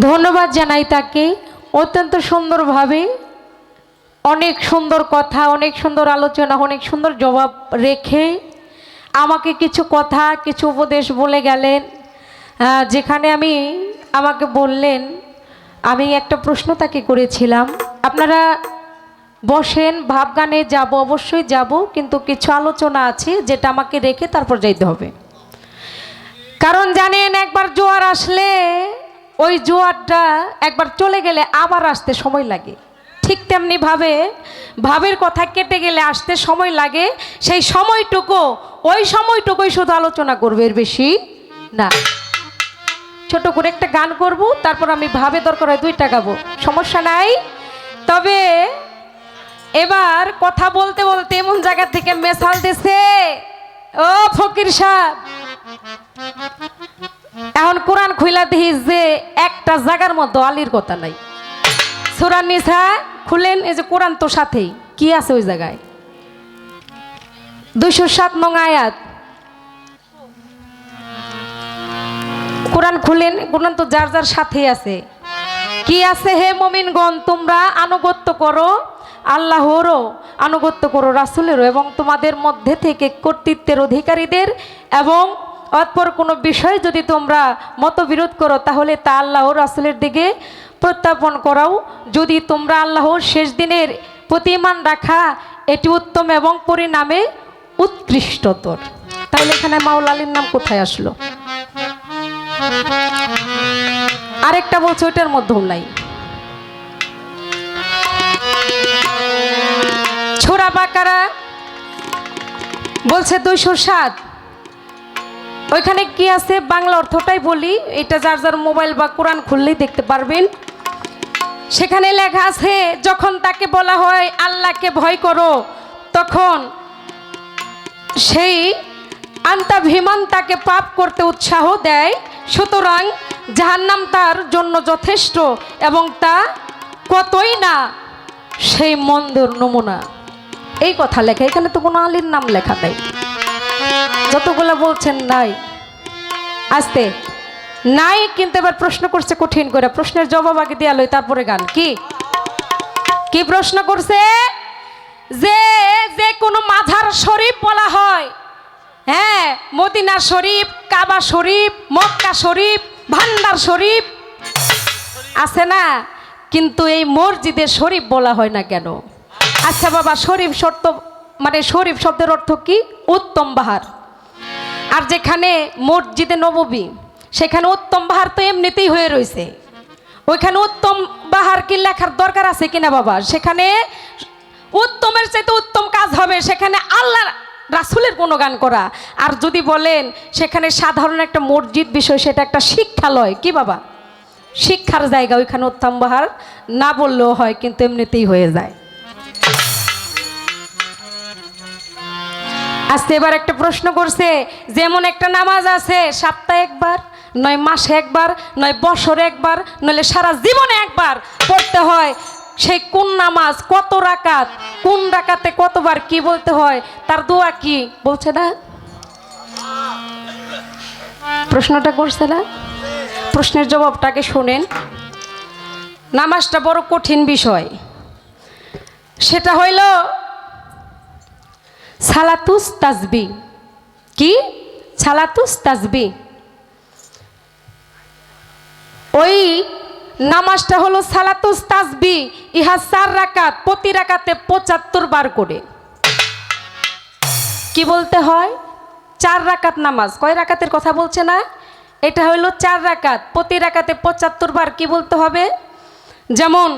ধন্যবাদ জানাই তাকে। অত্যন্ত সুন্দরভাবে অনেক সুন্দর কথা, অনেক সুন্দর আলোচনা, অনেক সুন্দর জবাব রেখে আমাকে কিছু কথা, কিছু উপদেশ বলে গেলেন। যেখানে আমাকে বললেন, আমি একটা প্রশ্ন তাকে করেছিলাম, আপনারা বসেন, ভাবগানে যাব, অবশ্যই যাব, কিন্তু কিছু আলোচনা আছে যেটা আমাকে রেখে তারপর যাইতে হবে। কারণ জানেন, একবার জোয়ার আসলে ওই জোয়ারটা একবার চলে গেলে আবার আসতে সময় লাগে। ঠিক তেমনি ভাবের কথা কেটে গেলে আসতে সময় লাগে। সেই সময়টুকুই শুধু আলোচনা করবে, এর বেশি না। ছোট করে একটা গান করব, তারপর আমি ভাবে দরকার হয় 2টা গাবো, সমস্যা নাই। তবে এবার কথা বলতে বলতে এমন জায়গা থেকে মেসাল দিছে, ও ফকির সাহেব, এখন কোরআন খুইলা দেখি যে একটা জায়গার মধ্যে আলীর কথা নাই। সূরা নিসা খুলেন, এই যে কোরআন তো সাথেই, কি আছে ওই জায়গায়? 207 নং আয়াত। কোরআন খুলেন, কোরআন তো যার যার সাথেই আছে। কি আছে? হে মুমিনগণ, তোমরা আনুগত্য করো আল্লাহরও, আনুগত্য করো রাসূলেরও, এবং তোমাদের মধ্যে থেকে কর্তৃত্বের অধিকারীদের, এবং অতঃপর কোনো বিষয় যদি তোমরা মতবিরোধ করো তাহলে তা আল্লাহ ও রাসূলের দিকে প্রত্যাপন করাও। যদি তোমরা আল্লাহর শেষ দিনের প্রতি ঈমান রাখা, এটি উত্তম এবং পরিণামে উৎকৃষ্টতর। তাহলে এখানে মাওলা আলীর নাম কোথায় আসলো? আরেকটা বলছে ওইটার মধ্যেও নাই। সূরা বাকারা বলছে 207, ওইখানে কি আছে বাংলা অর্থটাই বলি, এটা যার যার মোবাইল বা কোরআন খুললেই দেখতে পারবেন। সেখানে লেখা আছে, যখন তাকে বলা হয় আল্লাহকে ভয় করো, তখন সেই আন্তাভিমান তাকে পাপ করতে উৎসাহ দেয়। সুতরাং জাহান্নাম তার জন্য যথেষ্ট, এবং তা কতই না সেই মন্দর নমুনা। এই কথা লেখা, এখানে তো কোনো আলীর নাম লেখা নাই। যতগুলা বলছেন নাই, আসতে নাই, কিন্তু এবার প্রশ্ন করছে কঠিন করে। প্রশ্নের জবাব আগে দেওয়া লই, তারপরে গান। কি প্রশ্ন করছে? যে কোনো মাজার শরীফ বলা হয়, হ্যাঁ, মদিনা শরীফ, কাবা শরীফ, মক্কা শরীফ, ভান্ডার শরীফ আছে না, কিন্তু এই মসজিদে শরীফ বলা হয় না কেন? আচ্ছা বাবা, শরীফ শর্ত মানে শরীফ শব্দের অর্থ কি? উত্তম বাহার। আর যেখানে মসজিদে নববী, সেখানে উত্তম বাহার তো এমনিতেই হয়ে রয়েছে, ওইখানে উত্তম বাহার কি লেখার দরকার আছে কিনা বাবা? সেখানে উত্তমের চাইতে উত্তম কাজ হবে সেখানে আল্লাহ রাসূলের গুণগান করা। আর যদি বলেন সেখানে সাধারণ একটা মসজিদ বিষয়, সেটা একটা শিক্ষালয়, কি বাবা, শিক্ষার জায়গা, ওইখানে উত্তম বাহার না বললেও হয়, কিন্তু এমনিতেই হয়ে যায়। আজকে এবার একটা প্রশ্ন করছে, যেমন একটা নামাজ আছে সপ্তাহে একবার, নয় মাসে একবার, নয় বছরে একবার, নইলে সারা জীবনে একবার পড়তে হয়। সেই কোন নামাজ, কত রাকাত, কোন রাকাতে কতবার কি বলতে হয়, তার দোয়া কি বলছে না? প্রশ্নটা করছে না? প্রশ্নের জবাবটাকে শোনেন। নামাজটা বড় কঠিন বিষয়। সেটা হইল সালাতুস তাসবিহ। কি? সালাতুস তাসবিহ। ওই নামাজটা হলো সালাতুস তাসবিহ। ইহা 4 রাকাত, প্রতি রাকাতে 75 বার করে কি বলতে হয়? 4 রাকাত নামাজ। কয় রাকাতের কথা বলছে না? এটা হইল 4 রাকাত, প্রতি রাকাতে 75 বার কি বলতে হবে? যেমন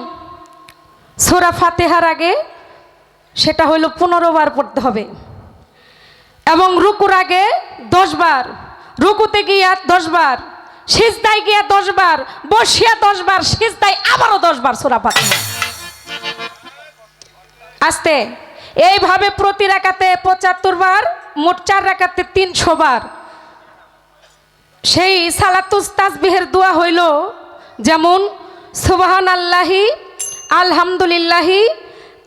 সূরা ফাতিহার আগে সেটা হইল 15 বার পড়তে হবে, এবং রুকুর আগে 10 বার, রুকুতে গিয়া 10 বার, সিজদায় গিয়া 10 বার, বসিয়া 10 বার, সিজদায় আবারও 10 বার সূরা ফাতিহা। আস্তে এইভাবে প্রতি রাকাতে 75 বার, মোট 4 রাকাতে 300 বার। সেই সালাতুস তাসবিহের দোয়া হইল যেমন সুবহানাল্লাহি আলহামদুলিল্লাহি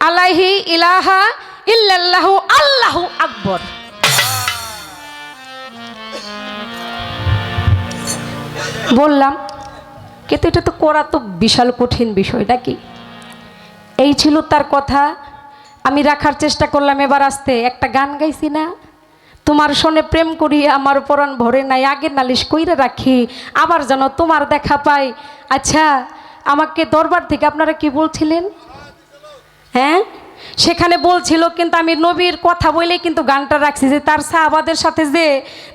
আলাইহি ইলাহা ইল্লাল্লাহু আল্লাহু আকবার। বললাম কিন্তু এটা তো করা তো বিশাল কঠিন বিষয় নাকি। এই ছিল তার কথা। আমি রাখার চেষ্টা করলাম। এবার আসতে একটা গান গাইছি না, তোমার সনে প্রেম করি আমার পরাণ ভরে নাই, আগের নালিশ কইরে রাখি আবার যেন তোমার দেখা পাই। আচ্ছা, আমাকে দরবার থেকে আপনারা কি বলছিলেন? হ্যাঁ, সেখানে বলছিল, কিন্তু আমি নবীর কথা বলে কিন্তু গানটা রাখছি যে তার সাহাবাদের সাথে যে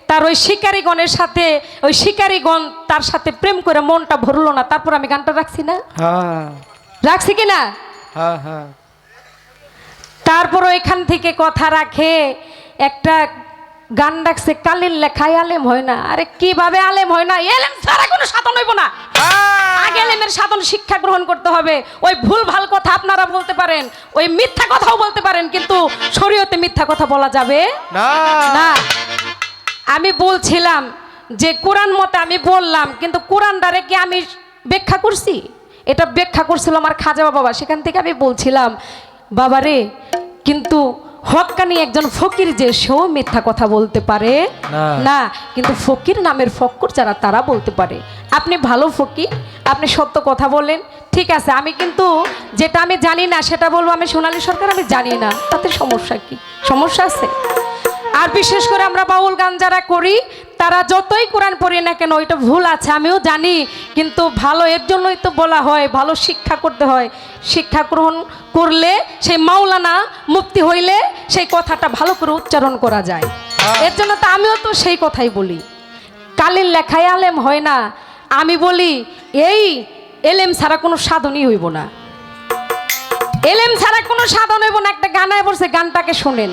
তার ওই শিকারীগণের সাথে ওই শিকারীগণ তার সাথে প্রেম করে মনটা ভরলো না, তারপর আমি গানটা রাখছি না, রাখছি কি না? তারপর ওইখান থেকে কথা রাখে একটা গান ডাকছে, কালির লেখায় আলেম হয় না। আরে কিভাবে আলেম হয় না? এলেম ছাড়া কোনো সাধন হইব না। আগে এলেমের সাধন শিক্ষা গ্রহণ করতে হবে। ওই ভুল ভাল কথা আপনারা বলতে পারেন, ওই মিথ্যা কথাও বলতে পারেন, কিন্তু শরীয়তে মিথ্যা কথা বলা যাবে না। আমি বলছিলাম যে কোরআন মতে আমি বললাম, কিন্তু কোরআনটারে কি আমি ব্যাখ্যা করছি? এটা ব্যাখ্যা করছিল আমার খাজা বাবা। সেখান থেকে আমি বলছিলাম, বাবারে, কিন্তু হক্কানি একজন ফকির যে সেও মিথ্যা কথা বলতে পারে না, কিন্তু ফকির নামের ফক্কর যারা তারা বলতে পারে। আপনি ভালো ফকির, আপনি সত্য কথা বলেন, ঠিক আছে। আমি কিন্তু যেটা আমি জানি না সেটা বলবো, আমি সোনালী সরকার আমি জানি না, তাতে সমস্যা কি? সমস্যা আছে? আর বিশেষ করে আমরা বাউল গান যারা করি তারা যতই কোরআন পড়ি না কেন, ওইটা ভুল আছে আমিও জানি, কিন্তু ভালো এর জন্যই তো বলা হয় ভালো শিক্ষা করতে হয়। শিক্ষা গ্রহণ করলে সেই মাওলানা মুফতি হইলে সেই কথাটা ভালো করে উচ্চারণ করা যায়। এর জন্য তো আমিও তো সেই কথাই বলি, কালির লেখায় আলেম হয় না। আমি বলি এই এলেম ছাড়া কোনো সাধনই হইব না, এলেম ছাড়া কোনো সাধন হইব না। একটা গানায় বলছে, গানটাকে শোনেন।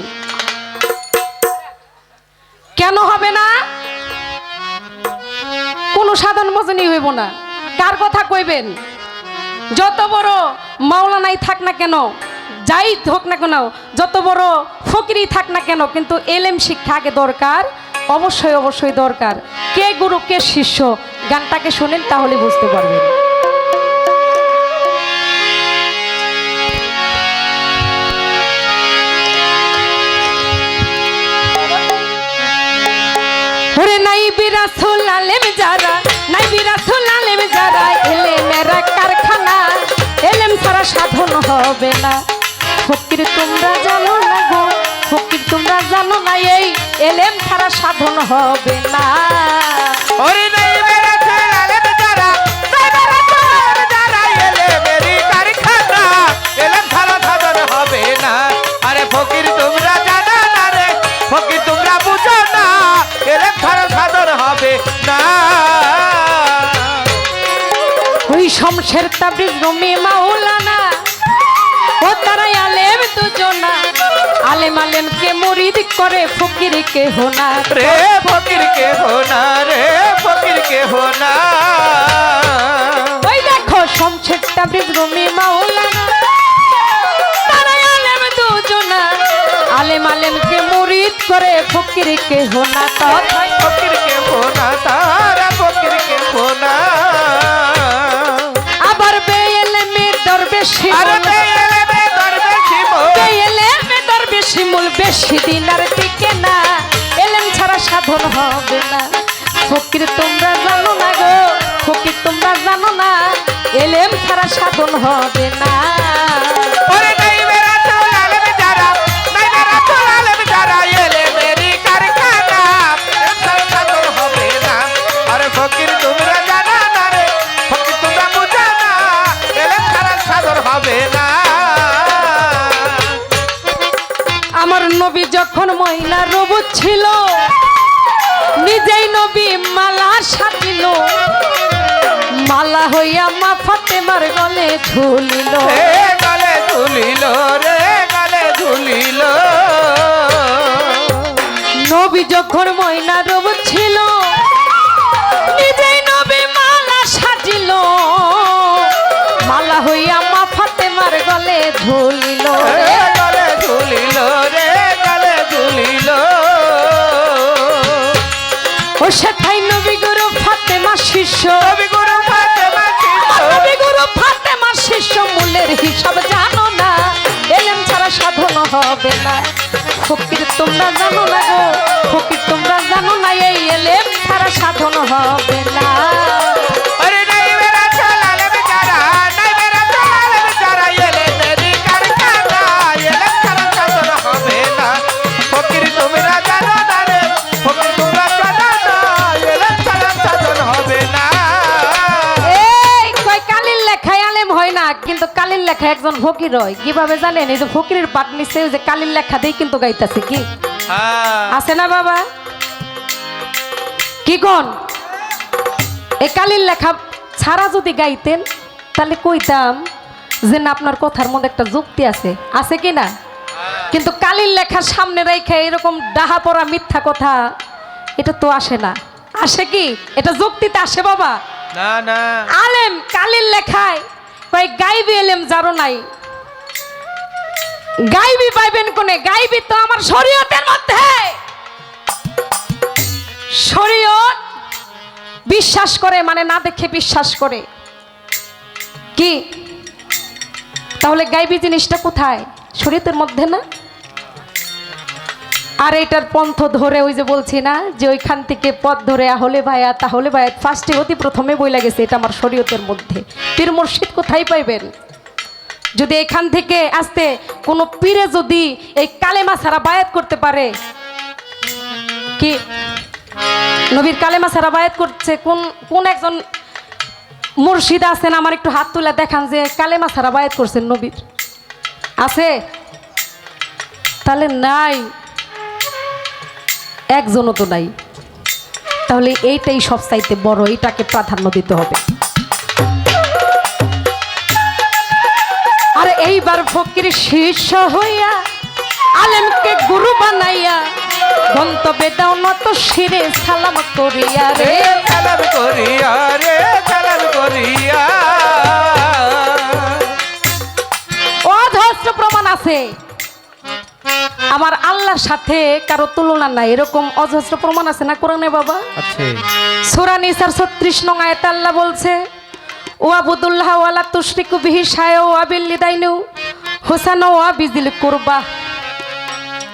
কেন হবে না? কোনো সাধন মজনই হইব না। কার কথা কইবেন? যত বড় মাওলানাই থাক না কেন, যাই হোক না কেন, যত বড় ফকিরই থাক না কেন, কিন্তু এলেম শিক্ষা আগে দরকার, অবশ্যই অবশ্যই দরকার। কে গুরু কে শিষ্য, গানটাকে শুনেন তাহলে বুঝতে পারবেন। ওরে নাইবি রাসূল আলেম যারা, নাইবি রাসূল আলেম যারা, এলেমের কারখানা, এলেম ছাড়া সাধন হবে না। ফকির তোমরা জানো না গো, ফকির তোমরা জানো না, এই এলেম ছাড়া সাধন হবে না। ওরে নাইবি রাসূল আলেম যারা, নাইবি রাসূল আলেম যারা, এলেমের কারখানা, এলেম ছাড়া সাধন হবে না। আরে ফকির তোমরা জানো না রে, ফকির তোমরা বুঝো না, এলেম ছাড়া সাধন হবে না। ওই শমশের তাবরিজ রুমি মাওলানা, ও তারাই আলেম দুজনা, আলেম আলেমকে মুরিদ করে, ফকির কে হোনা রে, ফকির কে হোনা রে, ফকির কে হোনা। ওই দেখো শমশের তাবরিজ রুমি মাওলানা, তারাই আলেম দুজনা, আলেম আলেমকে মুরিদ করে, ফকির কে হোনা তথায় ফকির কে হোনা, তারা ফকির কে হোনা। আবার বেএলমে দরবেশি, আরে বেএলমে দরবেশি মূল, বেএলমে দরবেশি মূল বেশি দিন আর টিকে না, এলেম ছাড়া সাধন হবে না। ফকির তোমরা জানো না গো, ফকির তোমরা জানো না, এলেম ছাড়া সাধন হবে না। ওরে নাইবি রাসূল আলেম যারা, নাইবি রাসূল আলেম যারা, এলেমের কারখানা, এলেম ছাড়া সাধন হবে না। আরে ফকির তোমরা জানো না রে, ফকির তোমরা বুঝো না, এলেম ছাড়া সাধন হবে না। আমার নবী যখন মহিলা রবুত ছিল, নিজেই নবী মালা সাজিল, মালা হইয়া মা ফাতেমার গলে ঝুলিল, রে গলে ঝুলিল, রে গলে ঝুলিল। নবী যখন মহিলা রবুত ছিল, নিজেই নবী মালা সাজিল, মালা হইয়া মা ফাতেমার গলে ঝুলিল, রে গলে ঝুলিল, রে গলে ঝুলিল। ও সেথাই নবী গুরু ফাতেমা শিষ্য, নবী গুরু ফাতেমা শিষ্য, নবী গুরু ফাতেমা শিষ্য, মূলের হিসাব জানো না, এলেম ছাড়া সাধন হবে না। ফকির তোমরা জানো না গো, ফকির তোমরা জানো না, এই এলেম ছাড়া সাধন হবে না। আরে নাইবি রাসূল কিন্তু কালির লেখা একজন ফকির হয় কিভাবে জানেন? এই যে ফকিরের পাট নিচে ওই যে কালির লেখা দিয়ে কিন্তু গাইতেছে কি হ্যাঁ আছে না বাবা? কি কোন এই কালির লেখা ছাড়া যদি গাইতেন তাহলে কইতাম যে না আপনার কথার মধ্যে একটা যুক্তি আছে, আছে কি না? কিন্তু কালির লেখার সামনে রেখে এরকম ডাহা পড়া মিথ্যা কথা এটা তো আসে না। আসে কি? এটা যুক্তিতে আসে বাবা? না না আলেম কালির লেখায় কই গাইবি এলেম যারো নাই, গাইবি পাইবেন কোনে? গাইবি তো আমার শরীয়তের মধ্যে। শরীয়ত বিশ্বাস করে মানে না দেখে বিশ্বাস করে কি? তাহলে গাইবি জিনিসটা কোথায়? শরীয়তের মধ্যে না? আর এটার পন্থ ধরে ওই যে বলছি না যে ওইখান থেকে পথ ধরে আহলে ভায়া তাহলে ভায়া ফার্স্টে অতি প্রথমে বইলা গেছে এটা আমার শরীয়তের মধ্যে। পীর মুর্শিদ কোথায় পাইবেন? যদি এখান থেকে আসতে কোনো পীরে যদি এই কালেমা ছাড়া বায়াত করতে পারে, কি নবীর কালেমা ছাড়া বায়াত করছে কোন কোন একজন মুর্শিদ আছেন? আমার একটু হাত তুলে দেখান যে কালেমা ছাড়া বায়াত করছেন নবীর, আছে? তাহলে নাই, একজনও তো নাই। তাহলে এইটাই সব চাইতে বড়, এইটাকে প্রাধান্য দিতে হবে। আর এইবার ফকির শীর্ষ হইয়া আলেমকে গুরু বানাইয়া গন্তব্যে দাও নত শিরে সালাম করিয়া রে সালাম করিয়া রে সালাম করিয়া। অজস্র প্রমাণ আছে আমার আল্লাহর সাথে কারো তুলনা নাই, এরকম অজস্র প্রমাণ আছে না কোরআনে বাবা? আছে। সূরা নিসার 36 নং আয়াতে আল্লাহ বলছে ওয়াবুদুল্লাহ ওয়ালা তুশরিকু বিহি শায়আ ওয়া বিল লিদাইনু হুসানা ওয়া বিজিল কুরবা।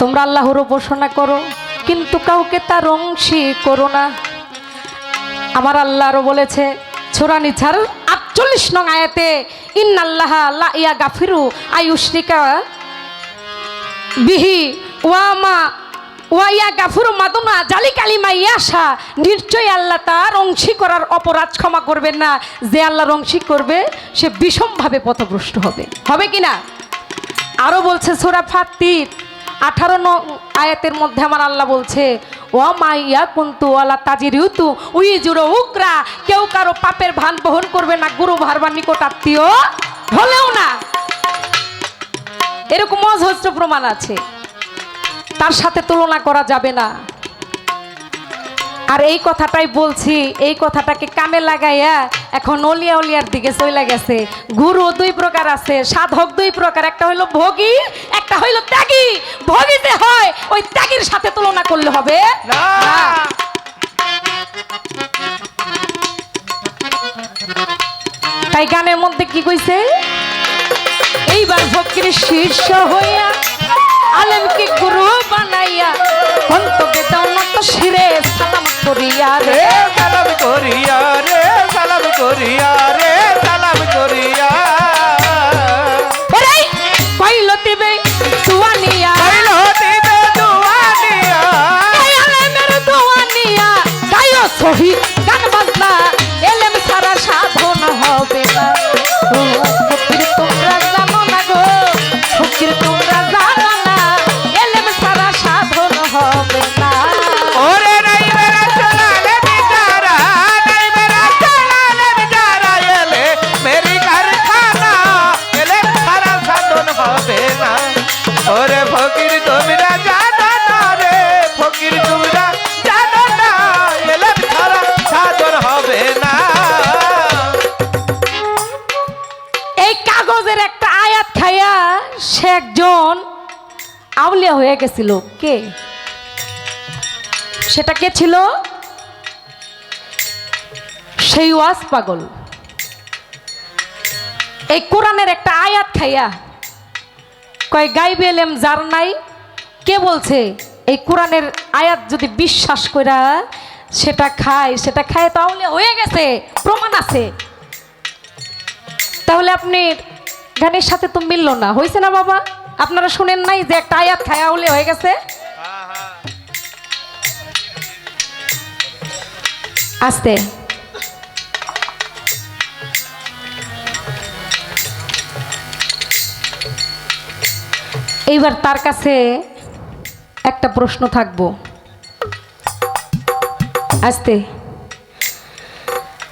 তোমরা আল্লাহর উপাসনা করো কিন্তু কাউকে তার অংশী করো না। আমার আল্লাহ আরো বলেছে সূরা নিসার 48 নং আয়াতে ইন্নাল্লাহা লা ইয়াগফিরু আইয়ুশরিকা বিহি ওয়ামা ওয়াইয়া গাফুর মাদুনা জালি কালিমা ইয়াশা। নিশ্চয়ই আল্লাহ তার অংশী করার অপরাধ ক্ষমা করবেন না। যে আল্লাহর অংশী করবে সে বিষমভাবে পথভ্রষ্ট হবে, হবে কি না? আরও বলছে সূরা ফাতির 18 নং আয়াতের মধ্যে আমার আল্লাহ বলছে ওয়া মাইয়া কুনতু ওয়ালা তাজিরিউতু উইজুরু উকরা। কেউ কারো পাপের ভান বহন করবে না গুরু ভারবার নিকট আত্মীয় হলেও না। এরকম অজস্র প্রমাণ আছে, তার সাথে তুলনা করা যাবে না। আর এই কথাটাই বলছি, এই কথাটাকে কামে লাগাইয়া এখন অলিয়া অলিয়ার দিকে চলে গেছে। গুরু দুই প্রকার আছে, সাধক দুই প্রকার, একটা হইল ভোগী, একটা হইল ত্যাগী। ভোগী যে হয় ওই ত্যাগীর সাথে তুলনা করলে হবে না। তাই গানের মধ্যে কি কইছে? এইবার ফকির শীর্ষ হইয়া আলেমকে গুরু বানাইয়া গন্তব্যে দাও নত শিরে সালাম করিয়া রে সালাম করিয়া রে সালাম করিয়া রে সালাম করিয়া। ওরে পাইল দিবে দুয়ানিয়া পাইল দিবে দুয়ানিয়া। এই আলেমের দুয়ানিয়া গায়ো শহীদ গান বাজনা এলেম সারা সাধন হবে না। ও ফকির তোমরা জানো না গো, ফকির তোমরা জানো না এলেম সারা সাধন হবে না। ওরে নাই মেরা চলালে বিচারা, নাই মেরা চলালে বিচারা, এলে মেরি কারখানা, এলে সারা সাধন হবে না। ওরে ফকির তোমরা জানো না রে, ফকির তোমরা জানো না, এলে সারা সাধন হবে না। এই কাগজের একটা আয়াত খাইয়া সে একজন আউলিয়া হয়ে গেছিল। কে সেটা? কে ছিল? সেই ওয়াজ পাগল। এই কোরআনের একটা আয়াত খাইয়া কয় গাইবে এলেম যার নাই। কে বলছে? এই কোরআনের আয়াত যদি বিশ্বাস কইরা সেটা খায়, সেটা খায় তো আউলিয়া হয়ে গেছে, প্রমাণ আছে। তাহলে আপনি গানের সাথে তো মিলল না, হয়েছে না বাবা? আপনারা শুনেন নাই যে একটা আয়াত খায়া হলে হয়ে গেছে? আস্তে এইবার তার কাছে একটা প্রশ্ন থাকবো। আস্তে,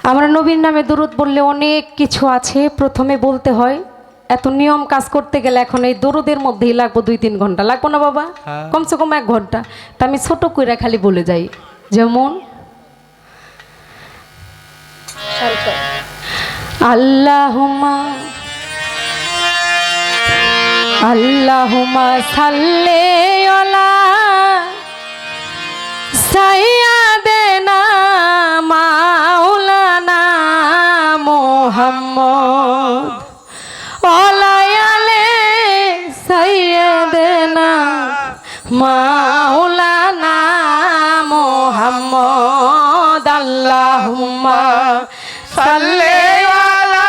আমরা নবীর নামে দরুদ বললে অনেক কিছু আছে, প্রথমে বলতে হয়। এত নিয়ম কাজ করতে গেলে এখন এই দরুদের মধ্যেই লাগবো 2-3 ঘন্টা, লাগবো না বাবা? কমসে কম 1 ঘন্টা। তা আমি ছোট কইরা খালি বলে যাই, যেমন আল্লাহুম্মা আল্লাহুম্মা সাল্লি আলা সাইয়্যিদিনা মাওলানা মুহাম্মদ ওয়া আলি সাইয়্যিদিনা মাওলানা মুহাম্মদ আল্লাহুম্মা সাল্লি আলা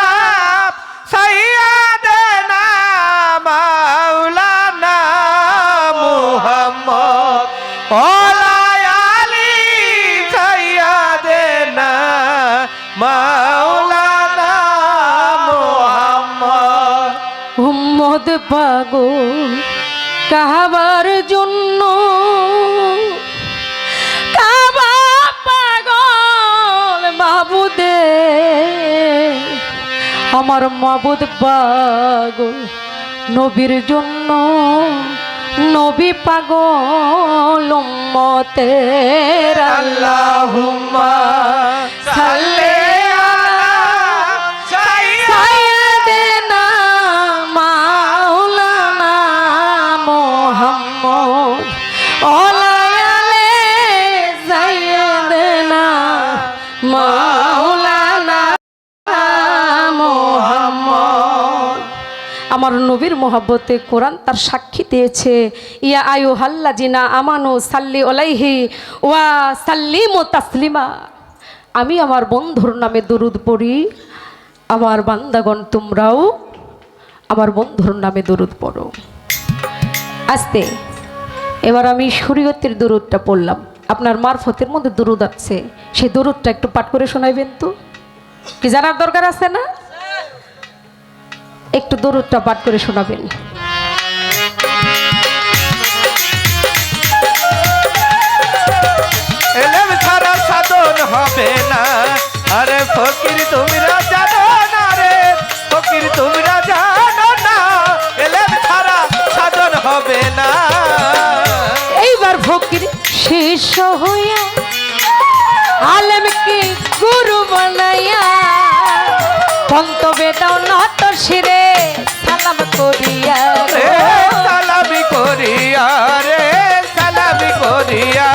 সাইয়্যিদিনা মাওলানা মুহাম্মদ ওয়া আলি সাইয়্যিদিনা মাওলানা মুহাম্মদ। উম্মত পাগল কাবার জন্য, কাবা পাগল মাবুদে, আমার মাবুদ পাগল নবীর জন্য, নবী পাগল উম্মতের। আল্লাহুম্মা সাল্লি আলা সাইয়্যিদিনা মাওলানা মুহাম্মদ ওয়া আলি সাইয়্যিদিনা মাওলানা মুহাম্মদ। আমার নবীর মহব্বতে কোরআন তার সাক্ষী দিয়েছে, ইয়া আইয়ুহাল্লাযিনা আমানু সাল্লি আলাইহি ওয়া সাল্লিমু তাসলিমা। আমি আমার বন্ধুর নামে দরুদ পড়ি, আমার বান্দাগণ তোমরাও আমার বন্ধুর নামে দরুদ পড়ো। আস্তে, এবার আমি শরীয়তের দরুদটা পড়লাম, আপনার মারফতের মধ্যে দরুদ আছে, সেই দরুদটা একটু পাঠ করে শোনাইবেন তো? কি জানার দরকার আছে না? একটু দরুদটা পাঠ করে শোনাবেন। এলেম ছাড়া সাধন হবে না, আরে ফকির তোমরা জানো না রে, ফকির তোমরা জানো না, এলেম ছাড়া সাধন হবে না। এইবার ফকির শিষ্য হইয়া আলেমকে গুরু বানাইয়া, পন্তবে দাও নত শিরে সালাম করিয়া, রে সালামি করিয়া, রে সালামি করিয়া।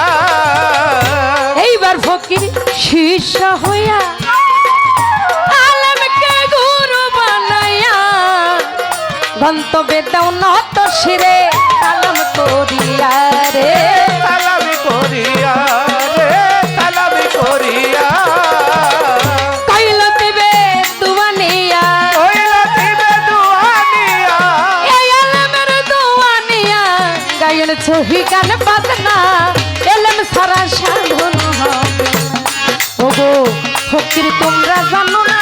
এইবার ফকির শিষ্য হইয়া আলেমকে গুরু বানাইয়া, গন্তব্যে দাও নত শিরে সালাম করিয়া, রে সালামি করিয়া, রে সালামি করিয়া। কইল দিবে দুয়ানিয়া, কইল দিবে দুয়ানিয়া, এই আলেমের দুয়ানিয়া, গায়ন ছহি গান বাজনা, এলেম সারা সাধন হবে। ওগো ফকির তোমরা জানো না,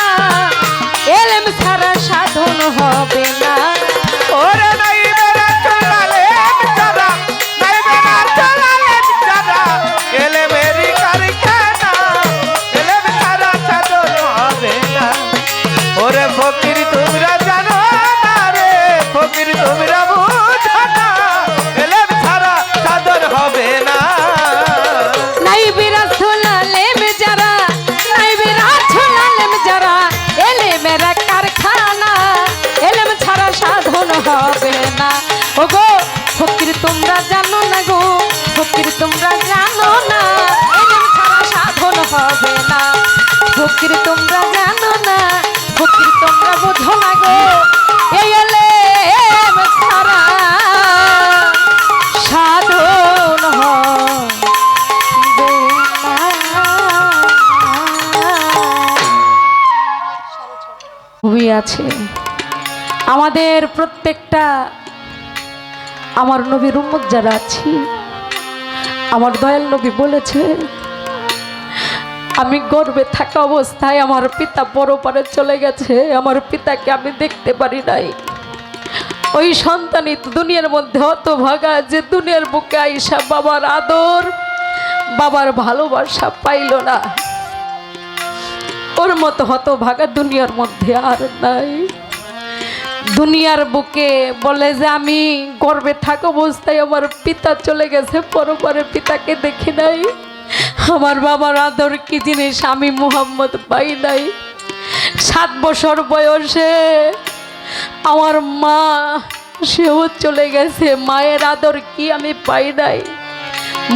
এলেম সারা সাধন হবে না। ওরে নাই বেরা চলালে যারা, নাই বেরা চলালে যারা, এলে মেরি কারখানা, এলে সারা সাধন হবে না। ওরে ফকির তোমরা জানো না রে, ফকির তোমরা বুঝো না, এলে সারা সাধন হবে না। নাই বিরাজ আলেম যারা, নাই বিরাজ আলেম যারা, এলেমের কারখানা, এলেম ছাড়া সাধন হবে না। ওগো ফকির তোমরা জানো না গো, ফকির তোমরা জানো না, এলেম ছাড়া সাধন হবে না। ফকির তোমরা জানো না, ফকির তোমরা বোঝো না গো, এই এলেম ছাড়া সাধন হবে না। খুবই আছে আমাদের প্রত্যেকটা, আমার নবীর উম্মত যারা আছি, আমার দয়াল নবী বলেছে, আমি গর্ভে থাকা অবস্থায় আমার পিতা পরপারে চলে গেছে, আমার পিতাকে আমি দেখতে পারি নাই। ওই সন্তানই তো দুনিয়ার মধ্যে হতভাগা, যে দুনিয়ার বুকে আইসা বাবার আদর বাবার ভালোবাসা পাইল না। ওর মতো হতভাগা দুনিয়ার মধ্যে আর নাই। দুনিয়ার বুকে বলে যে আমি গর্বে থাকা অবস্থায় আমার পিতা চলে গেছে, পরপরে পিতাকে দেখি নাই। আমার বাবার আদর কি জিনিস আমি মুহাম্মদ পাই নাই। 7 বছর বয়সে আমার মা সেও চলে গেছে, মায়ের আদর কি আমি পাই নাই।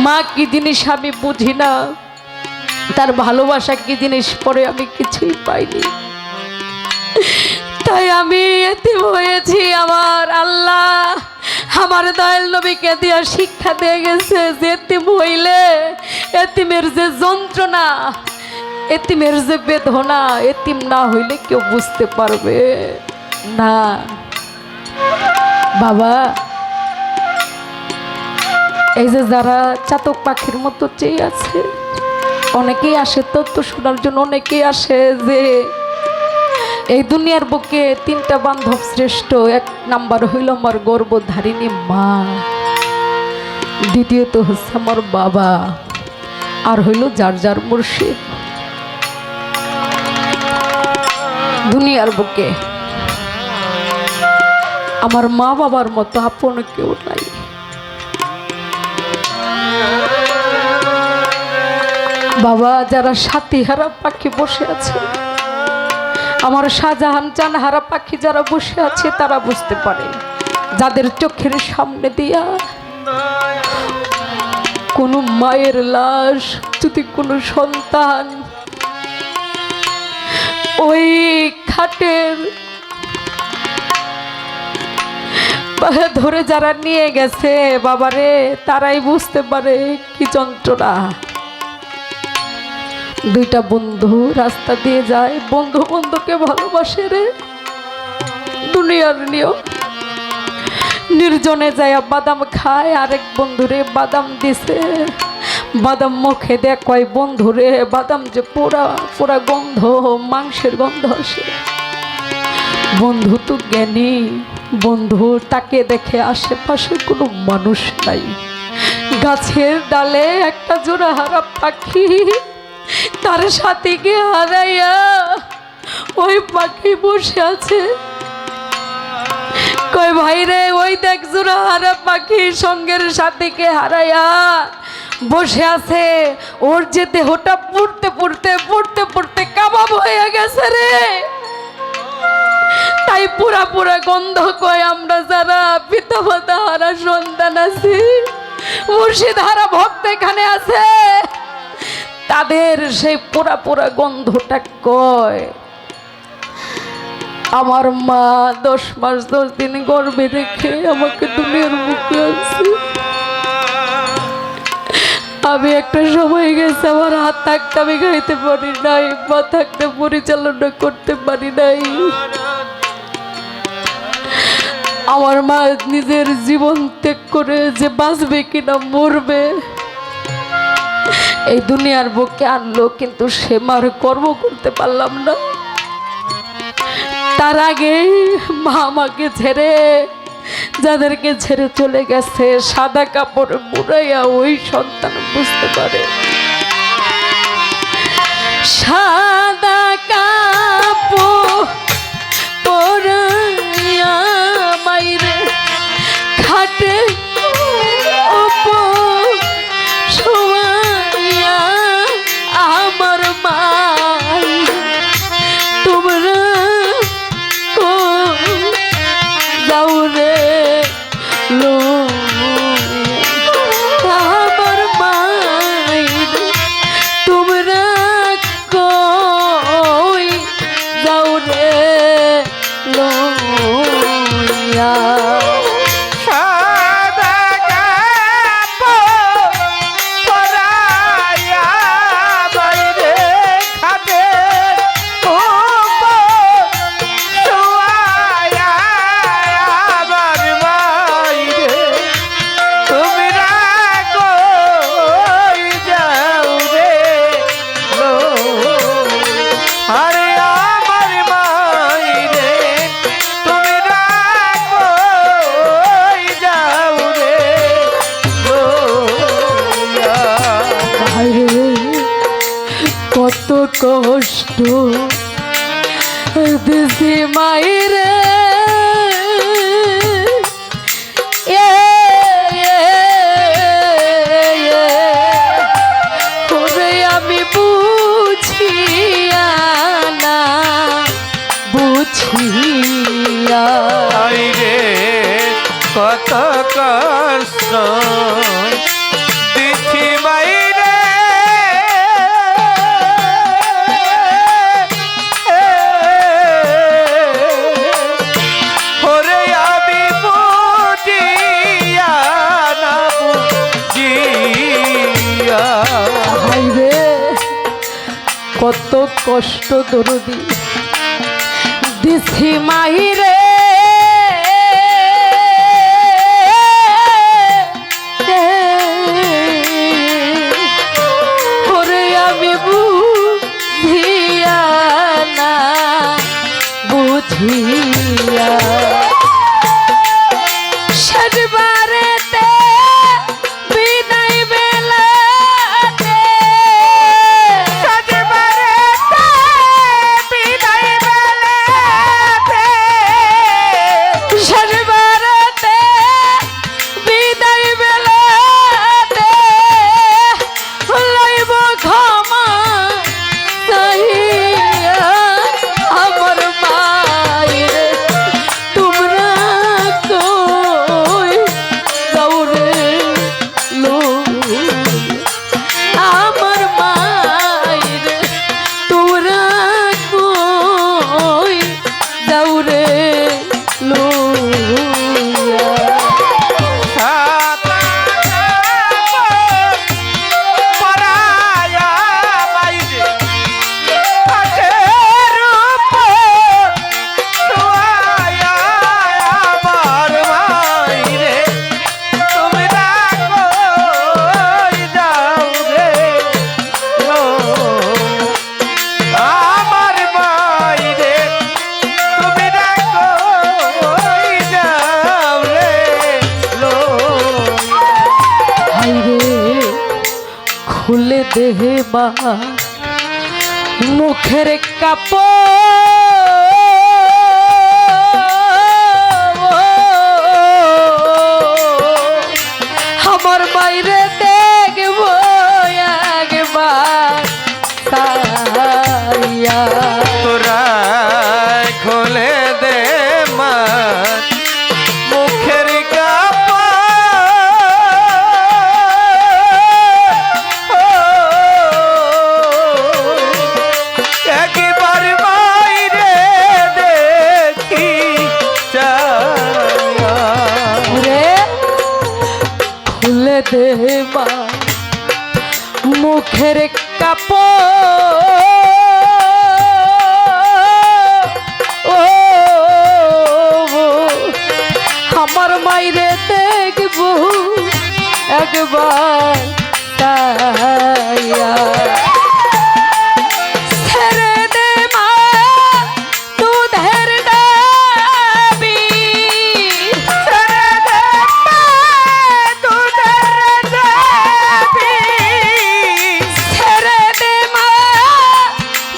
মা কি জিনিস আমি বুঝি না, তার ভালোবাসা কি জিনিস পরে আমি কিছুই পাইনি। তাই আমি এতিম হয়েছি। আমার আল্লাহ আমার দয়াল নবীকে দিয়া শিক্ষা দিয়ে গেছে যে এতিম হইলে এতিমের যে যন্ত্রণা, এতিমের যে বেদনা, এতিম না হইলে কেউ বুঝতে পারবে না। বাবা, এই যে যারা চাতক পাখির মতো চেয়ে আছে, অনেকেই আসে তথ্য শোনার জন্য, অনেকেই আসে যে এই দুনিয়ার বুকে 3টা বান্ধব শ্রেষ্ঠ। 1 নাম্বার হইল আমার গর্ভধারিণী মা, দ্বিতীয়ত হচ্ছে আমার বাবা, আর হইল যার যার মুর্শিদ। দুনিয়ার বুকে আমার মা বাবার মতো আপন কেউ নাই। বাবা, যারা সাথীহারা পাখি বসে আছে, আমার শাহজাহান চানহারা পাখি যারা বসে আছে তারা বুঝতে পারে, যাদের চোখের সামনে দিয়া কোনো মায়ের লাশ, যদি কোনো সন্তান ওই খাটের ধরে যারা নিয়ে গেছে বাবারে, তারাই বুঝতে পারে কি যন্ত্রণা। 2টা বন্ধু রাস্তা দিয়ে যায়, বন্ধু বন্ধুকে ভালোবাসে রে। দুনিয়ার নিয়ম, নির্জনে যায় বাদাম খায়, আরেক বন্ধুরে বাদাম দিছে, বাদাম মুখে দেয়, কয় বন্ধুরে বাদাম যে পোড়া পোড়া গন্ধ, মাংসের গন্ধ আসে। বন্ধু তো জ্ঞানী, বন্ধু তাকে দেখে আশেপাশে কোনো মানুষ নাই। গাছের ডালে একটা জোড়া হারা পাখি তার সাথীকে হারাইয়া ওই পাখি বসে আছে। কয় ভাই রে, ওই দেখ জোড়া হারা পাখি সঙ্গের সাথীকে হারাইয়া বসে আছে, ওর যে দেহটা পুড়তে পুড়তে পুড়তে পুড়তে কাবাব হয়ে গেছে রে। তাই পুরা পুরা গন্ধ। কয় আমরা যারা পিতা মাতা হারা সন্তান আছি, মুর্শিদ হারা ভক্ত এখানে আছে, তাদের সেই পোড়া পোড়া গন্ধটা কয়। আমার মা 10 মাস 10 দিন গর্ভে রেখে আমাকে দুনিয়ার মুখে আনছে। আমি একটা সময় গেছে, আমার হাত থাকতে আমি খাইতে পারি নাই, পা থাকতে পরিচালনা করতে পারি নাই। আমার মা নিজের জীবন ত্যাগ করে যে বাঁচবে কিনা মরবে এই দুনিয়ার বুকে আনলো, কিন্তু সে মার কর্ম করতে পারলাম না। তার আগে মা আমাকে ছেড়ে, যাদেরকে ছেড়ে চলে গেছে, সাদা কাপড়ে মুড়াইয়া ওই সন্তান বুঝতে পারে। সাদা কাপড় পরাইয়া মাইরে খাটে শোয়াইয়া আমার মাই, তোমরা যাও রে লো আমার মাই, তোমরা কই যাও রে লইয়া। আরে আমার মাইরে তুমি রাখো কষ্ট দিছি মাইরে ওরে আমি বুঝিয়া না বুঝিয়া আই রে কত কষ্ট দিছি মাইরে ওরে আমি বুঝিয়া না বুঝিয়া হাইরে কত কষ্ট দরদি দিছি মাহিরে ওরে আমি বুঝিয়া না বুঝিয়া শেষবারেতে বিদায় বেলাতে শেষবারেতে বিদায় বেলাতে শেষবারেতে বিদায় বেলাতে লইব ক্ষমা চাহিয়া আমার মায়ের তোমরা কই দৌড়ে লো আমার মায়ের তোমরা কই দৌড়ে লো পরায়া মাইরে হাতের উপর শোয়ায়া আমার মাইরে তুমি কই যাও রে লো আমার মাইরে তুমি কই যাও রে লো হাইরে খুলে দেহে মা মুখের কাপড় আমার বাইরে দেখব একবার তাইয়া তোরা খুলে দে মা মুখের একবার মাইরে দেখি চায়া রে খুলে দে মা মুখের কাপড় ও আমার মাইরে দেখব একবার তাইয়া ছেড়ে দে মা দুধের দাবি ছেড়ে দে মা দুধের দাবি ছেড়ে দে মা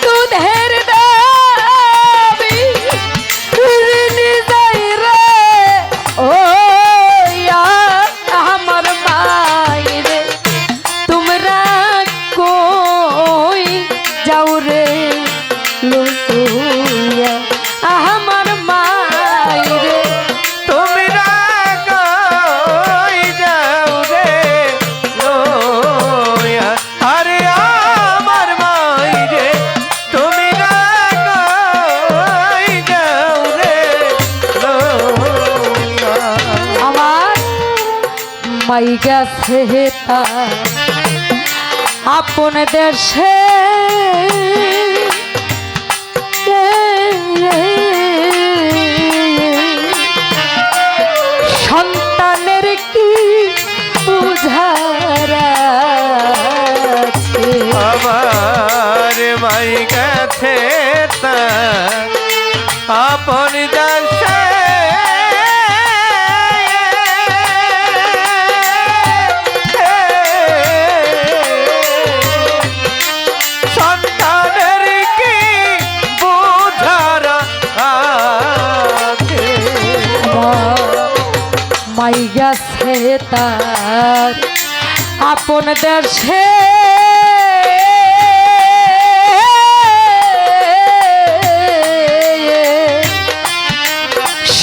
দুধের দাবি ঋণী যাই রে ও আমার মাইরে তোমরা কই যাও রে লুকুয়া আমার মাইরে তুমি কই যাও রে লোয়া আরে আমার মাইরে তুমি কই যাও রে লোয়া আমার মাই গেছে তার আপন দেশে সন্তানের কি বুঝার আছে? আমার মাই গেছে তার আপন দেশে সন্তানের পাই গেছে তার আপন দেশে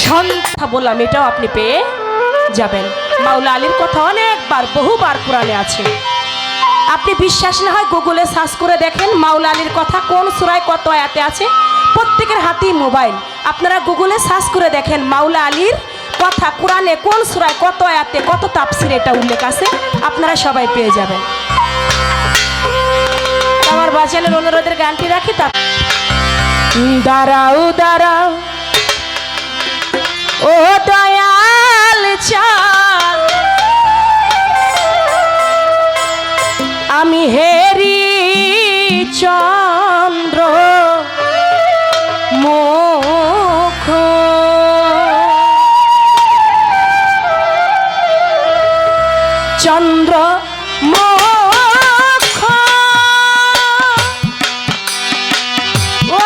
সন্ধ্যা বললাম, এটাও আপনি পেয়ে যাবেন। মাওলা আলীর কথা অনেকবার বহুবার কোরআনে আছে। আপনি বিশ্বাস না হয় গুগলে সার্চ করে দেখেন মাওলা আলীর কথা কোন সূরায় কত আয়াতে আছে। প্রত্যেকের হাতেই মোবাইল, আপনারা গুগলে সার্চ করে দেখেন মাওলা আলীর কথা কোরআনে কোন সূরায় কত আয়াতে কত তাফসিরে এটা উল্লেখ আছে, আপনারা সবাই পেয়ে যাবেন। আমার বাজানের অনুরোধের গানটি রাখি। তা দাঁড়াও দাঁড়াও ও দয়াল চাঁদ, আমি হেরি চন্দ্র মুখ, চন্দ্র মুখ ও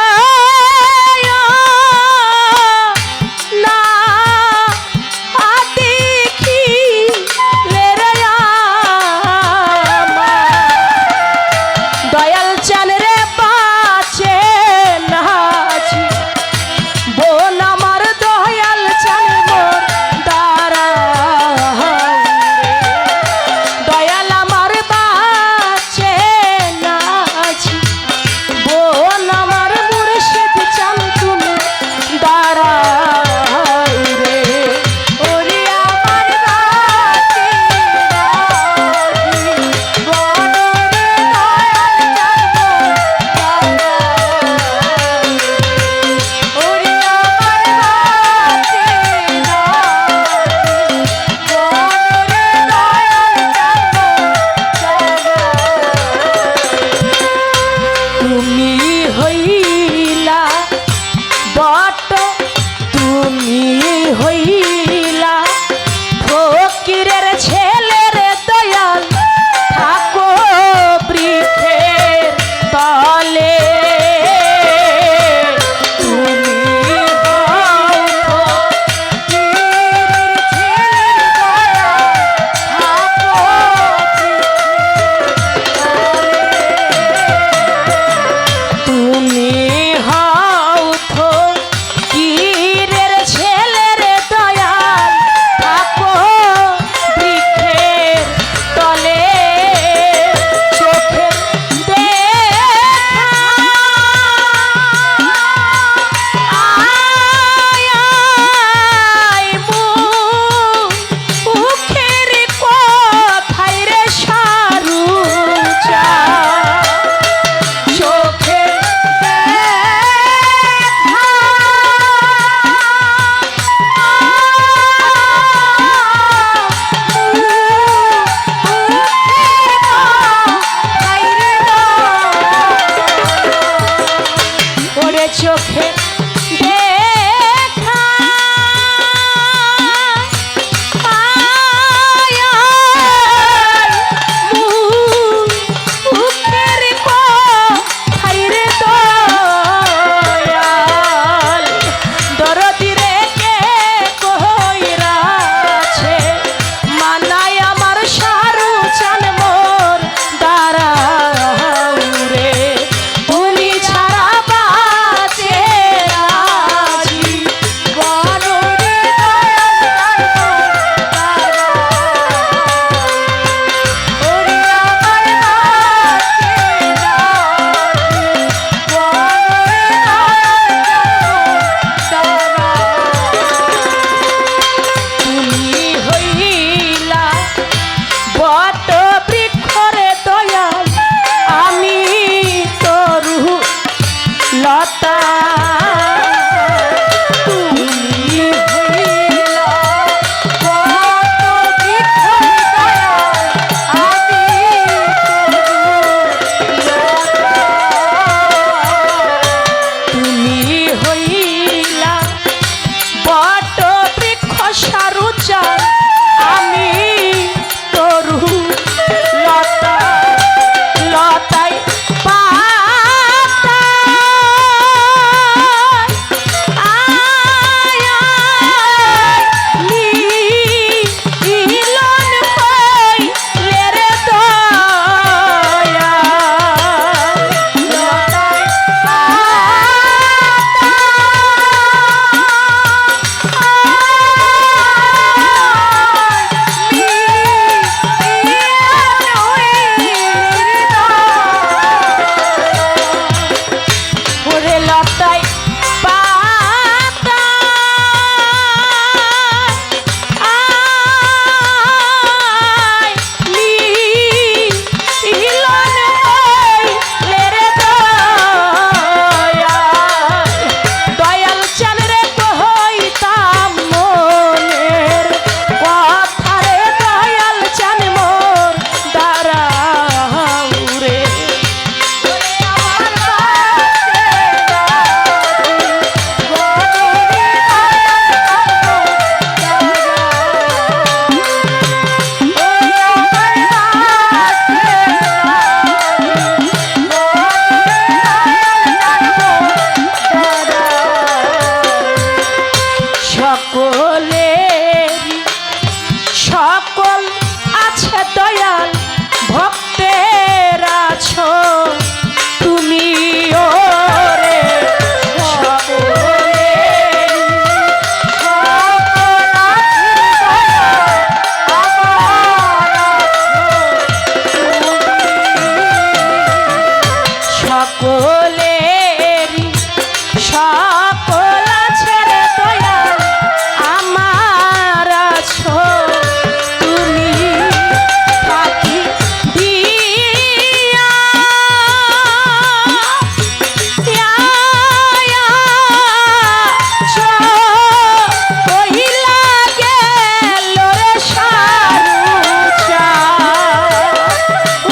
কহিলা গেল রে সারুচা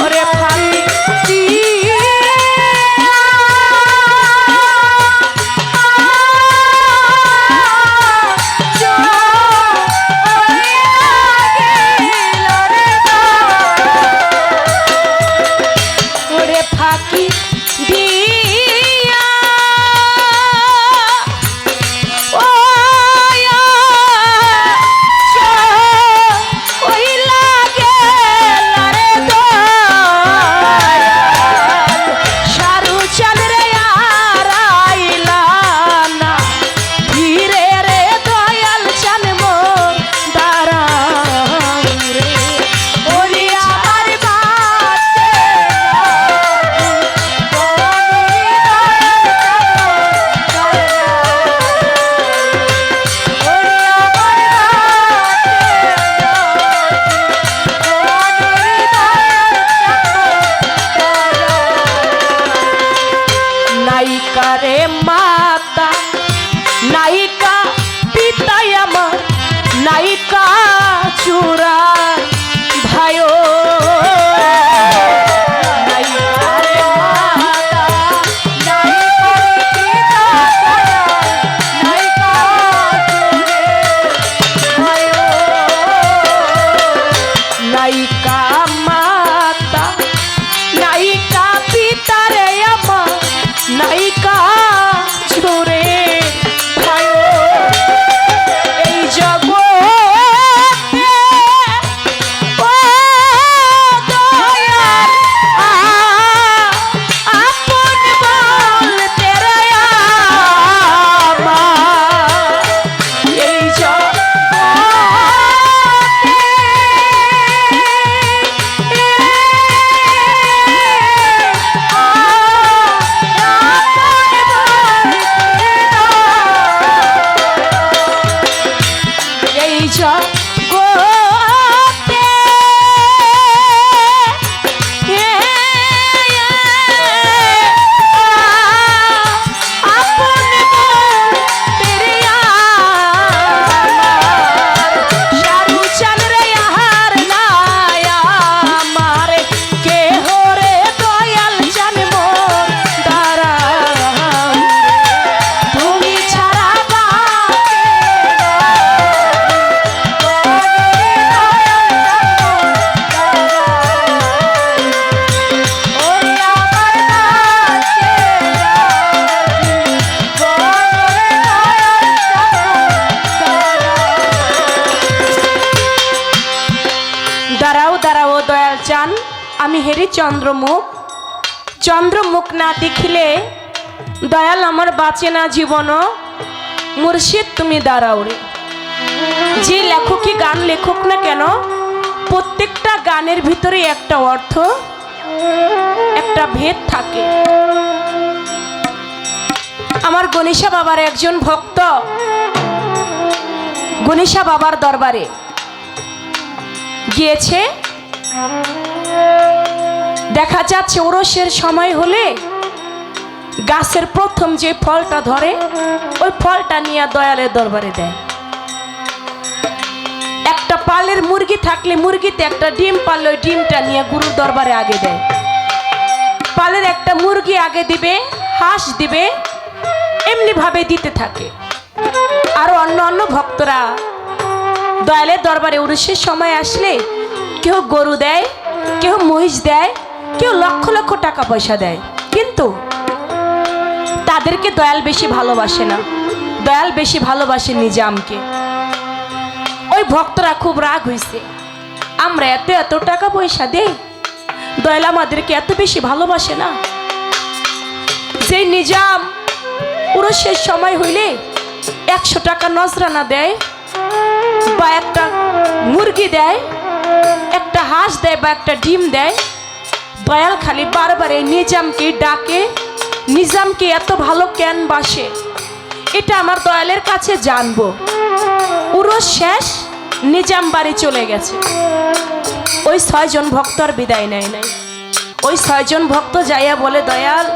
ওরে ফাঁকি দিয়া ওরে ফাঁকি দিয়া নায়িকা রে মাতা নায়িকা পিতাই আমার নায়িকা চূড়া ভাই নায়িকা রে মাতা নায়িকা পিতা নায়িকা ভাই নায়িকা মাতা নায়িকা পিতা রে আমার নায়িকা ছুরে ভাই এই জগতে ও দয়াল আপন বলতে রে আমার এই জগতে আপন বলতে রে আমার সারুচান রে আহার নাই আমার কেহ রে দয়াল জান মোর দ্বারা তুমি ছাড়া দাঁড়াও দাঁড়াও দয়াল চান আমি হেরি চন্দ্রমুখ চন্দ্রমুখ না দেখিলে দয়াল আমার বাঁচে না জীবন মুর্শিদ তুমি দাঁড়াও রে যে লেখকই গান লেখক না কেন প্রত্যেকটা গানের ভিতরে একটা অর্থ একটা ভেদ থাকে আমার গণেশা বাবার একজন ভক্ত গণেশা বাবার দরবারে গিয়েছে দেখা যাচ্ছে ওরসের সময় হলে গাছের প্রথম যে ফলটা ধরে ওই ফলটা নিয়ে দয়ালের দরবারে দেয় একটা পালের মুরগি থাকলে মুরগিতে একটা ডিম পারলে ওই ডিমটা নিয়ে গুরুর দরবারে আগে দেয় পালের একটা মুরগি আগে দিবে হাঁস দিবে এমনি ভাবে দিতে থাকে আর অন্য অন্য ভক্তরা দয়ালের দরবারে উরুষের সময় আসলে কেউ গরু দেয় কেউ মহিষ দেয় কেউ লক্ষ লক্ষ টাকা পয়সা দেয় কিন্তু তাদেরকে দয়াল বেশি ভালোবাসে না দয়াল বেশি ভালোবাসে নিজামকে ওই ভক্তরা খুব রাগ হয়েছে আমরা এত এত টাকা পয়সা দেই দয়াল আমাদেরকে এত বেশি ভালোবাসে না যে নিজাম উরুষের সময় হইলে 100 টাকা নজরানা দেয় বা একটা মুরগি দেয় একটা হাঁস দেয় বা একটা ডিম দেয় দয়াল খালি বারবারে নিজামকে ডাকে নিজামকে এত ভালো কেন বাসে এটা আমার দয়ালের কাছে জানবো উরুষ শেষ নিজাম বাড়ি চলে গেছে ওই 6 জন ভক্ত আর বিদায় নেয় নাই ওই 6 জন ভক্ত যাইয়া বলে দয়াল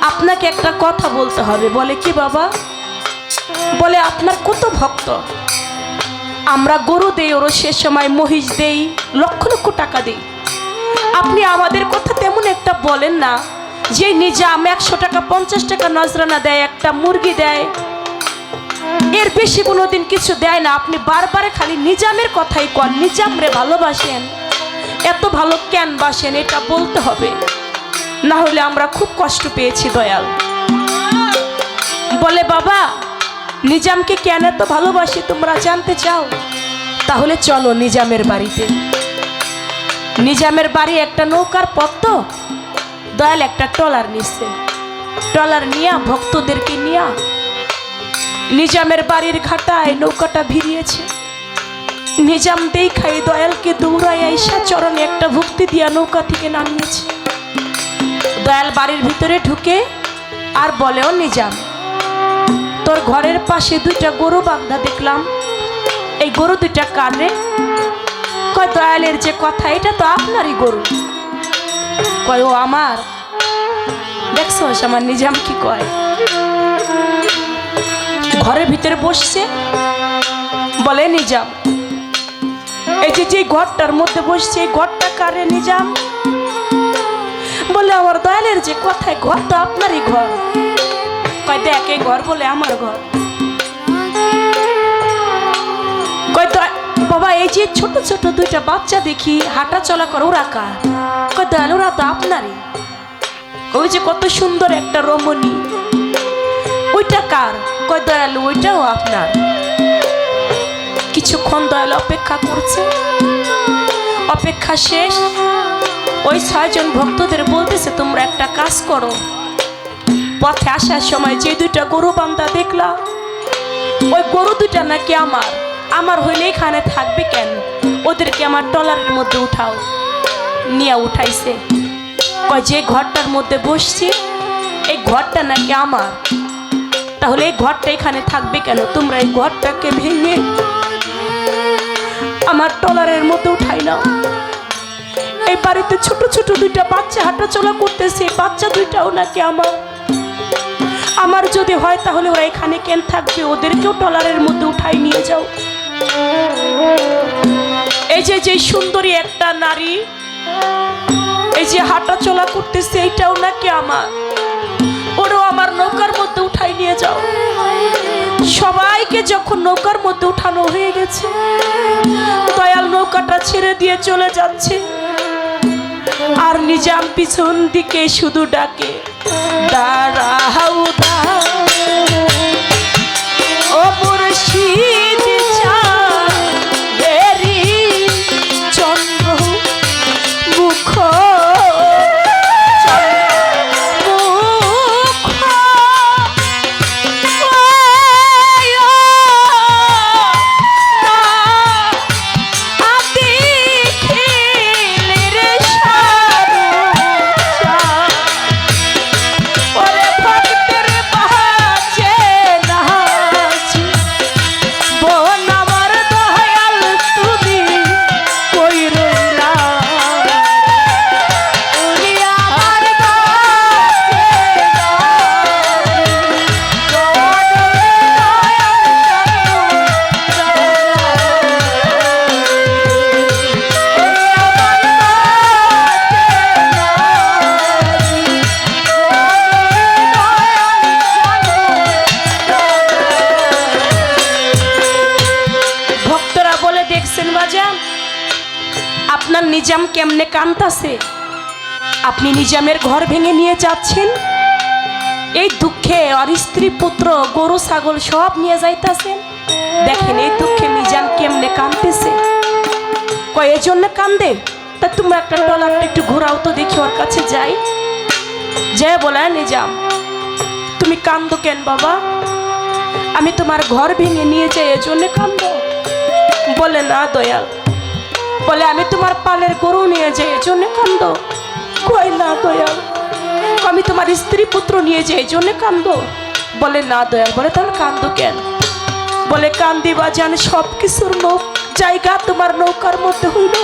আপনাকে একটা কথা বলতে হবে বলে কি বাবা আপনার কত ভক্ত, আমরা গরু দেই, ওর সে সময় মহিষ দেই, লক্ষ লক্ষ টাকা দেই। আপনি আমাদের কথা তেমন একটা বলেন না। যে নিজাম 100 টাকা 50 টাকা নজরানা দেয়, একটা মুরগি দেয়, এর বেশি কোনোদিন কিছু দেয় না। আপনি বারবার খালি নিজামের কথাই কন, নিজাম রে ভালোবাসেন, এত ভালো কেন বাসেন এটা বলতে হবে, না হলে আমরা খুব কষ্ট পেয়েছি দয়াল। বলে বাবা নিজামকে কেন এত ভালোবাসি তোমরা জানতে চাও? তাহলে চলো নিজামের বাড়িতে। নিজামের বাড়ি একটা নৌকার পথ, তো দয়াল একটা ট্রলার নিচ্ছে, ট্রলার নিয়া ভক্তদেরকে নিয়া নিজামের বাড়ির ঘাটায় নৌকাটা ভিড়িয়েছে। নিজাম দেখাই দয়ালকে দৌড়াই আইসা চরণে একটা ভক্তি দিয়া নৌকা থেকে নামিয়েছে। দয়াল বাড়ির ভিতরে ঢুকে আর বলেও নিজাম, তোর ঘরের পাশে 2টা গরু বাঁধা দেখলাম, এই গরু 2টা কার রে? কয় দয়ালের যে কথা, এটা তো আপনারই গরু। কয় ও আমার? দেখছো আমার নিজাম কি কয়। ঘরের ভিতরে বসছে, বলে নিজাম এই যে ঘরটার মধ্যে বসছে, এই ঘরটা কারে নিজাম? বলে আমার দয়ালের যে কথায়, ঘর তো আপনারই ঘর। কয় দেখ এই ঘর বলে আমার ঘর। কয় বাবা এই যে ছোট ছোট 2টা বাচ্চা দেখি হাঁটা চলা করে, ওরা কার? কয় দয়াল ওরা তো আপনারই। ওই যে কত সুন্দর একটা রমণী, ওইটা কার? কয় দয়াল ওইটাও আপনার। কিছুক্ষণ দয়াল অপেক্ষা করছে, অপেক্ষা শেষ। ওই 6 জন ভক্তদের বলতেছে তোমরা একটা কাজ করো, পথে আসার সময় যে 2টা গরু বান্ধা দেখলা, ওই গরু 2টা নাকি আমার, আমার হইলে এখানে থাকবে কেন? ওদেরকে আমার ট্রলারের মধ্যে উঠাও। নিয়ে উঠাইছে। কয় যে ঘরটার মধ্যে বসছি এই ঘরটা নাকি আমার, তাহলে এই ঘরটা এখানে থাকবে কেন? তোমরা এই ঘরটাকে ভেঙে আমার ট্রলারের মধ্যে উঠাই নাও। এই বাড়িতে ছোট ছোট 2টা বাচ্চা হাঁটা চলা করতেছে, বাচ্চা 2টাও নাকি আমার। আমার যদি হয় তাহলে ওরা এখানে কেন থাকবে? ওদেরকেও ট্রলারের মধ্যে উঠাই নিয়ে যাও। এই যে সুন্দরী একটা নারী, এই যে হাঁটা চলা করতেছে, এইটাও নাকি আমার, ওরাও আমার নৌকার মধ্যে উঠাই নিয়ে যাও। সবাইকে যখন নৌকার মধ্যে উঠানো হয়ে গেছে, দয়াল নৌকাটা ছেড়ে দিয়ে চলে যাচ্ছে। আর নিজাম পিছন দিকে শুধু ডাকে, দাঁড়াও ও মুর্শিদ চাঁদেরি চন্দ্র মুখ আপনার নিজাম কেমনে কান্তাছে। আপনি নিজামের ঘর ভেঙে নিয়ে যাচ্ছেন, এই দুঃখে আর স্ত্রী পুত্র গরু ছাগল সব নিয়ে যাইতাছেন। দেখেন এই দুঃখে নিজাম কেমনে কাঁদতেছে। কয় এজন্য কান্দে? তা তুমি একটা ট্রলারটা একটু ঘোরাও তো দেখি, ওর কাছে যাই। যে বলে নিজাম তুমি কান্দো কেন বাবা? আমি তোমার ঘর ভেঙে নিয়ে যাই এজন্য কান্দো? বলে না দয়াল, বলে আমি তোমার পালের গরু নিয়ে যাই এজন্য কান্দো? কই না দয়াল, আমি তোমার স্ত্রী পুত্র নিয়ে যাই এজন্য কান্দো? বলে না দয়াল। বলে তাহলে কান্দো কেন? বলে কান্দি বাজান সব কিছুর জায়গা তোমার নৌকার মধ্যে হইল।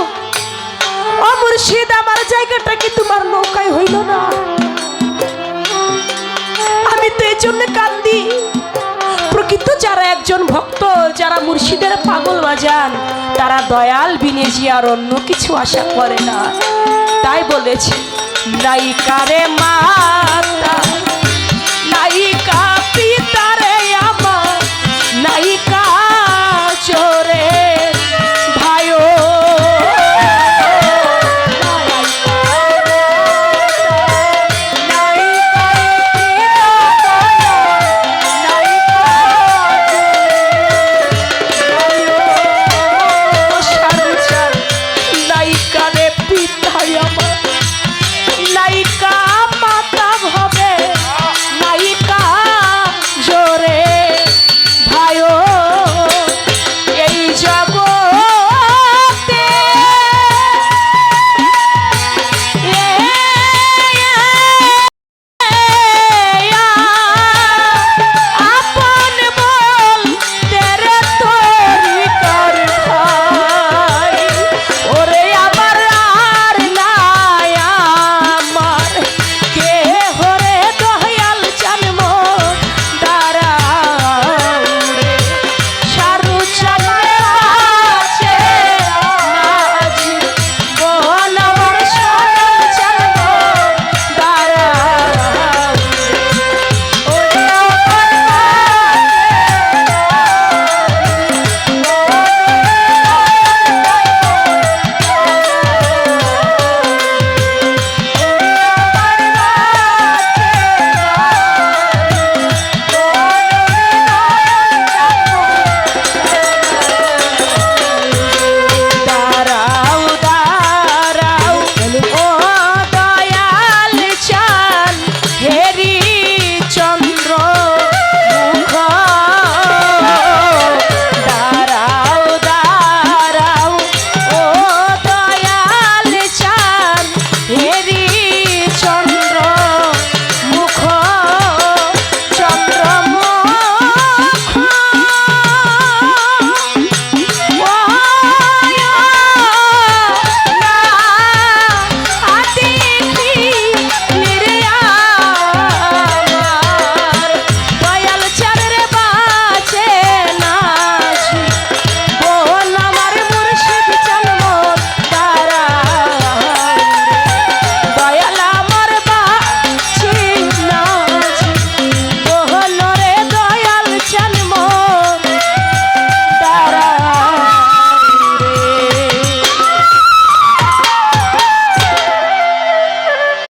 ও মুর্শিদ আমার জায়গাটা কি তোমার নৌকায় হইল না? আমি তো এই জন্য কান্দি, প্রকৃত যারা একজন ভক্ত, যারা মুর্শিদের পাগল বাজান, তারা দয়াল বিনেজি আর অন্য কিছু আশা করে না। তাই বলেছে নাইকারে মাতা